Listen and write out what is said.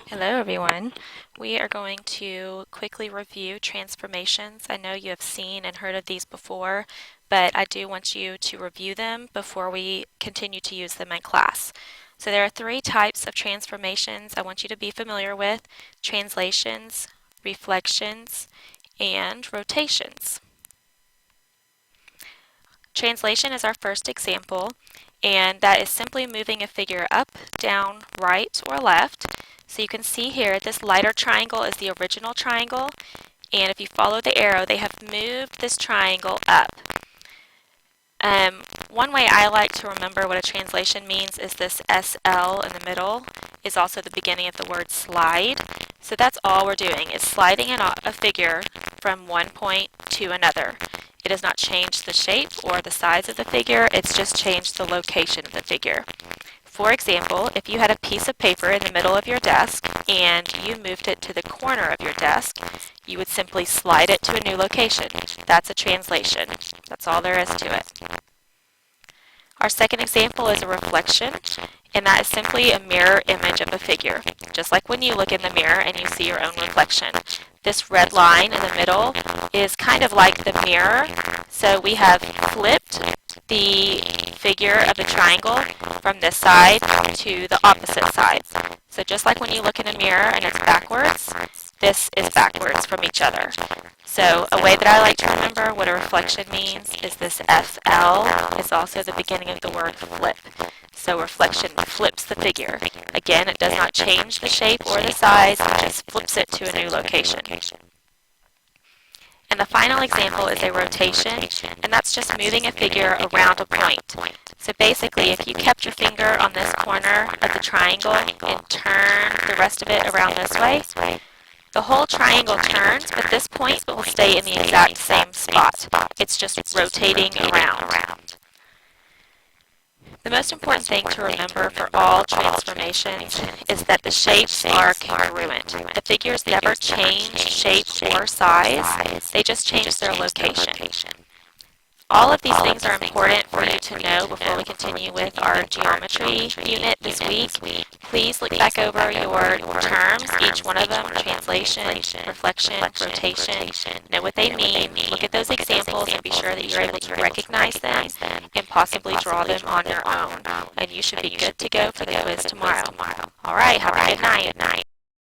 Hello everyone. We are going to quickly review transformations. I know you have seen and heard of these before, but I do want you to review them before we continue to use them in class. So there are three types of transformations I want you to be familiar with: translations, reflections, and rotations. Translation is our first example, and that is simply moving a figure up, down, right, or left. So you can see here this lighter triangle is the original triangle, and if you follow the arrow, they have moved this triangle up. One way I like to remember what a translation means is this SL in the middle is also the beginning of the word slide. So that's all we're doing, is sliding a figure from one point to another. It does not change the shape or the size of the figure, it's just changed the location of the figure. For example, if you had a piece of paper in the middle of your desk and you moved it to the corner of your desk, you would simply slide it to a new location. That's a translation. That's all there is to it. Our second example is a reflection, and that is simply a mirror image of a figure, just like when you look in the mirror and you see your own reflection. This red line in the middle is kind of like the mirror, so we have flipped the figure of the triangle from this side to the opposite side. So just like when you look in a mirror and it's backwards, this is backwards from each other. So a way that I like to remember what a reflection means is this FL is also the beginning of the word flip. So reflection flips the figure. Again, it does not change the shape or the size, it just flips it to a new location. And the final example is a rotation, and that's just moving a figure around a point. So basically, if you kept your finger on this corner of the triangle and turned the rest of it around this way, the whole triangle turns, but this point will stay in the exact same spot. It's just rotating around. The most important thing to remember for all transformations is that the shapes are congruent. The figures never change shape or size, they just change their location. All of these things are important for you to know before we continue with our geometry unit this week. Please look back over your terms, each one of them: translation, reflection, rotation. Know what they mean. Look at those examples and be sure that you're able to recognize them and possibly draw them on your own. And you should be good to go for the quiz tomorrow. All right, have a good night.